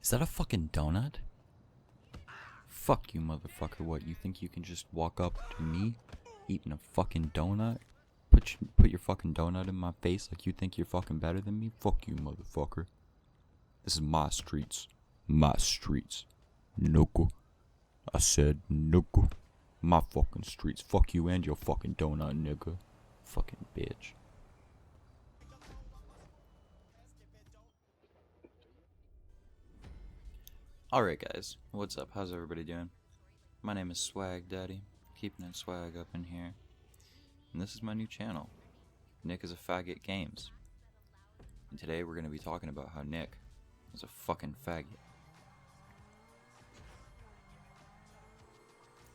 Is that a fucking donut? Fuck you, motherfucker. What, you think you can just walk up to me eating a fucking donut? Put your fucking donut in my face like you think you're fucking better than me? Fuck you, motherfucker. This is my streets. My streets. Nuku. I said nuku. My fucking streets. Fuck you and your fucking donut, nigga. Fucking bitch. Alright guys, what's up? How's everybody doing? My name is Swag Daddy, keeping it swag up in here. And this is my new channel, Nick is a Faggot Games. And today we're going to be talking about how Nick is a fucking faggot.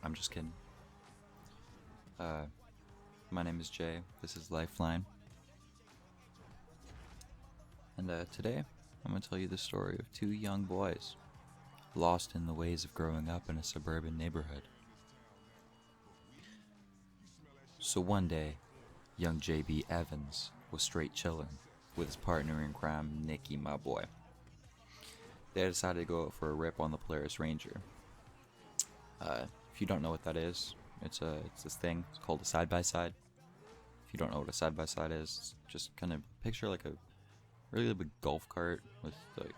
I'm just kidding. My name is Jay, this is Lifeline. And today, I'm going to tell you the story of two young boys lost in the ways of growing up in a suburban neighborhood. So one day, young JB Evans was straight chilling with his partner in crime, Nicky, my boy. They decided to go out for a rip on the Polaris Ranger. If you don't know what that is, it's this thing. It's called a side-by-side. If you don't know what a side-by-side is, just kind of picture like a really big golf cart with like...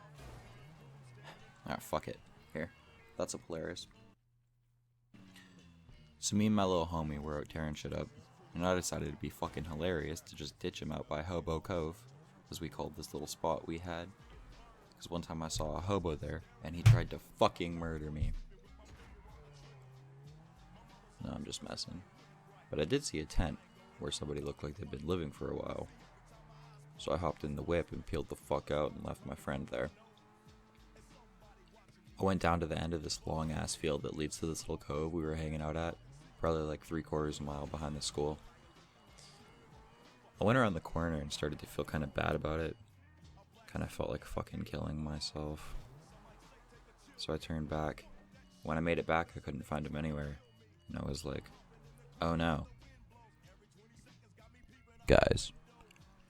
Ah, fuck it. Here. That's a Polaris. So me and my little homie were out tearing shit up, and I decided it'd be fucking hilarious to just ditch him out by Hobo Cove, as we called this little spot we had. Because one time I saw a hobo there, and he tried to fucking murder me. No, I'm just messing. But I did see a tent, where somebody looked like they'd been living for a while. So I hopped in the whip and peeled the fuck out and left my friend there. I went down to the end of this long ass field that leads to this little cove we were hanging out at, probably like 3/4 mile behind the school. I went around the corner and started to feel kind of bad about it. Kind of felt like fucking killing myself. So I turned back. When I made it back, I couldn't find him anywhere. And I was like, oh no. Guys,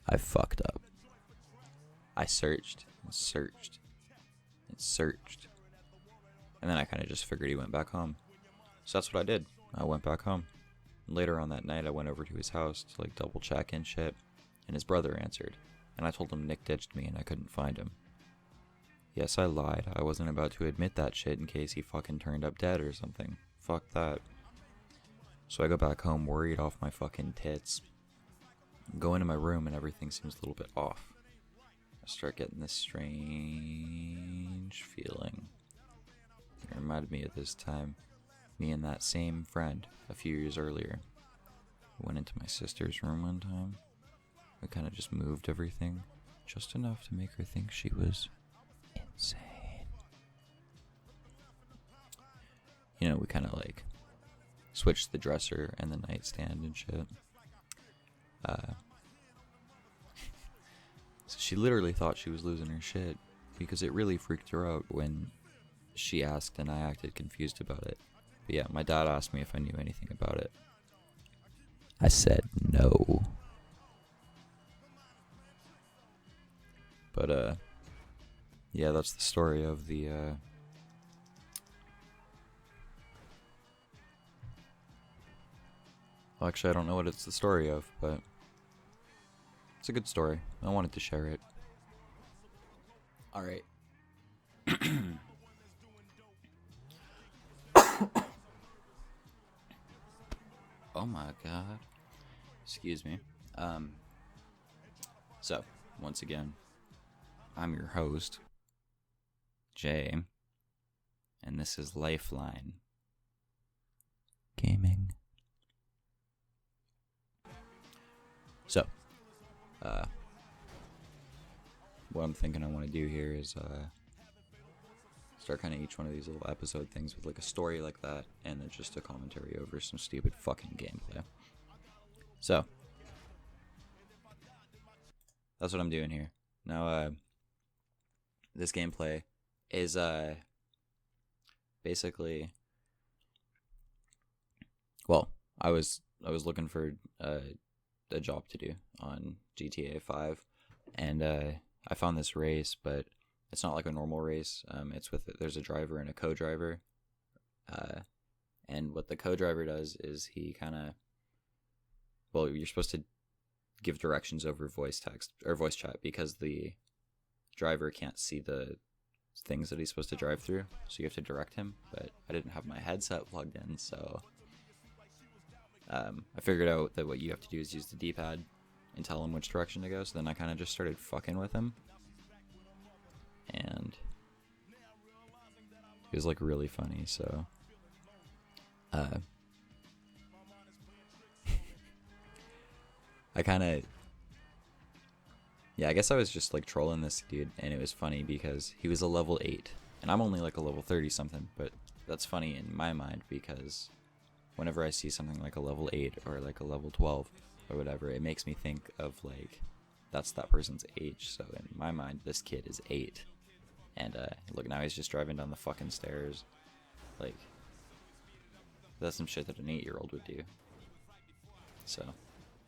I fucked up. I searched and searched and searched. And then I kind of just figured he went back home. So that's what I did. I went back home. Later on that night, I went over to his house to like double check and shit. And his brother answered. And I told him Nick ditched me and I couldn't find him. Yes, I lied. I wasn't about to admit that shit in case he fucking turned up dead or something. Fuck that. So I go back home worried off my fucking tits. Go into my room and everything seems a little bit off. I start getting this strange feeling. It reminded me of this time, me and that same friend, a few years earlier. Went into my sister's room one time. We kind of just moved everything, just enough to make her think she was insane. You know, we kind of like switched the dresser and the nightstand and shit. So she literally thought she was losing her shit because it really freaked her out when she asked and I acted confused about it. But yeah, my dad asked me if I knew anything about it. I said no. But yeah, that's the story of the well, actually I don't know what it's the story of, but it's a good story. I wanted to share it. Alright. Oh my god. Excuse me. So, once again, I'm your host, Jay, and this is Lifeline Gaming. So, what I'm thinking I want to do here is start kind of each one of these little episode things with like a story like that, and then just a commentary over some stupid fucking gameplay. So, that's what I'm doing here. Now, this gameplay is basically, well, I was looking for a job to do on GTA 5, and I found this race, but It's not like a normal race. It's with there's a driver and a co-driver, and what the co-driver does is he kind of, well, you're supposed to give directions over voice text or voice chat because the driver can't see the things that he's supposed to drive through, so you have to direct him. But I didn't have my headset plugged in, so I figured out that what you have to do is use the D-pad and tell him which direction to go. So then I kind of just started fucking with him, and it was like really funny. So I kind of, yeah, I guess I was just like trolling this dude, and it was funny because he was a level 8 and I'm only like a level 30 something. But that's funny in my mind because whenever I see something like a level 8 or like a level 12 or whatever, it makes me think of like that's that person's age. So in my mind, this kid is 8, and look, now he's just driving down the fucking stairs. Like, that's some shit that an 8-year-old would do. So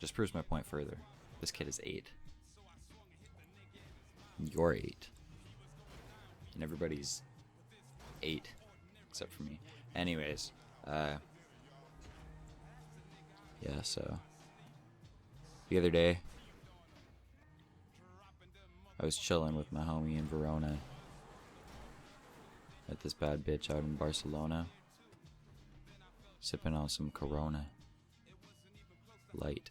just proves my point further. This kid is 8. You're 8. And everybody's 8 except for me. Anyways, yeah, so the other day I was chilling with my homie in Verona at this bad bitch out in Barcelona, sipping on some Corona Light.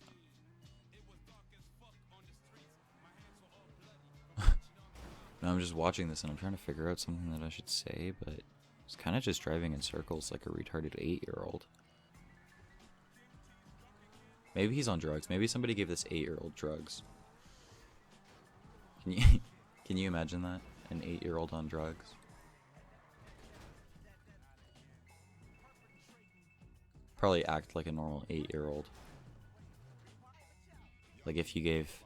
Now I'm just watching this and I'm trying to figure out something that I should say, but it's kind of just driving in circles like a retarded 8-year-old. Maybe he's on drugs. Maybe somebody gave this 8-year-old drugs. Can you imagine that? An 8-year-old on drugs? Probably act like a normal 8-year-old. Like if you gave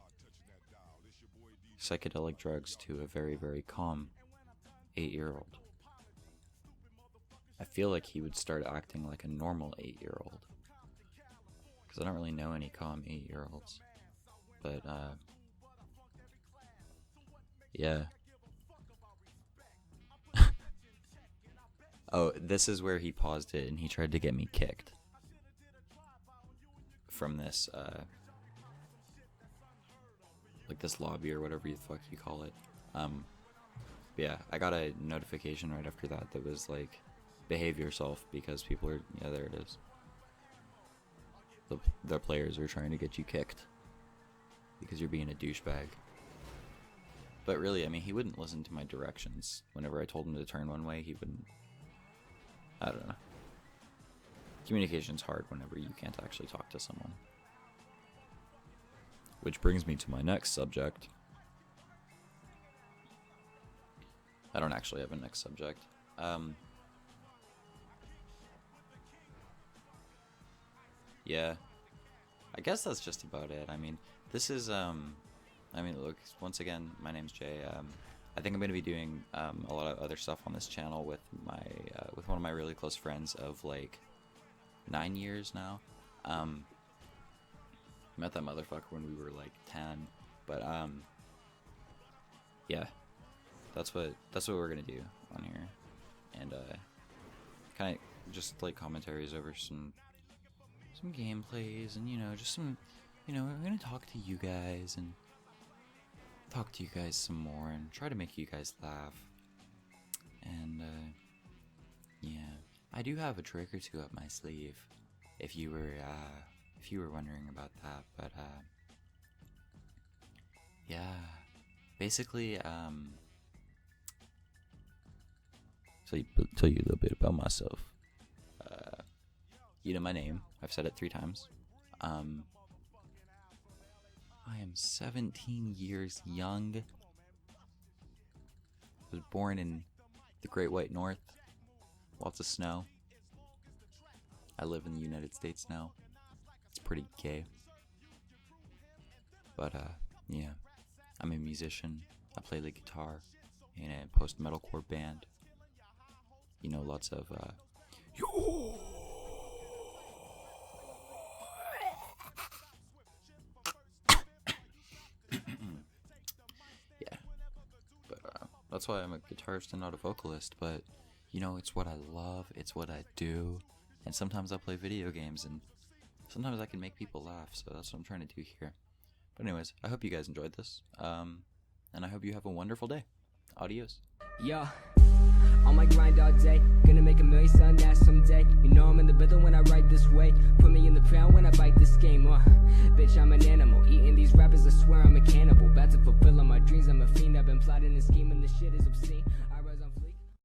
psychedelic drugs to a very, very calm 8-year-old. I feel like he would start acting like a normal 8-year-old. Because I don't really know any calm 8-year-olds. But, yeah. Oh, this is where he paused it and he tried to get me kicked from this, like this lobby or whatever the fuck you call it. Yeah, I got a notification right after that that was like, behave yourself because people are, yeah, there it is. The players are trying to get you kicked because you're being a douchebag. But really, I mean, he wouldn't listen to my directions. Whenever I told him to turn one way, he wouldn't. I don't know. Communication's hard whenever you can't actually talk to someone. Which brings me to my next subject. I don't actually have a next subject. Yeah. I guess that's just about it. I mean, this is, I mean, look, once again, my name's Jay. I think I'm going to be doing a lot of other stuff on this channel with my, with one of my really close friends of like 9 years now. Met that motherfucker when we were like 10, but yeah, that's what we're gonna do on here, and kind of just like commentaries over some gameplays, and just some, we're gonna talk to you guys and talk to you guys some more and try to make you guys laugh, and yeah, I do have a trick or two up my sleeve, if you were wondering about that. But yeah, basically, tell you a little bit about myself. You know my name. I've said it 3 times. I am 17 years young. Was born in the Great White North. Lots of snow. I live in the United States now. It's pretty gay. But, yeah. I'm a musician. I play the guitar in a post-metalcore band. Lots of, yeah. But, That's why I'm a guitarist and not a vocalist, but, you know, it's what I love, it's what I do, and sometimes I play video games, and sometimes I can make people laugh, so that's what I'm trying to do here. But anyways, I hope you guys enjoyed this, and I hope you have a wonderful day. Adios. Yeah, on my grind all day, gonna make $1 million selling that someday. You know I'm in the rhythm when I write this way. Put me in the ground when I bite this game. Bitch, I'm an animal, eating these rappers, I swear I'm a cannibal. About to fulfill all my dreams, I'm a fiend. I've been plotting and scheming, this shit is obscene. I rise on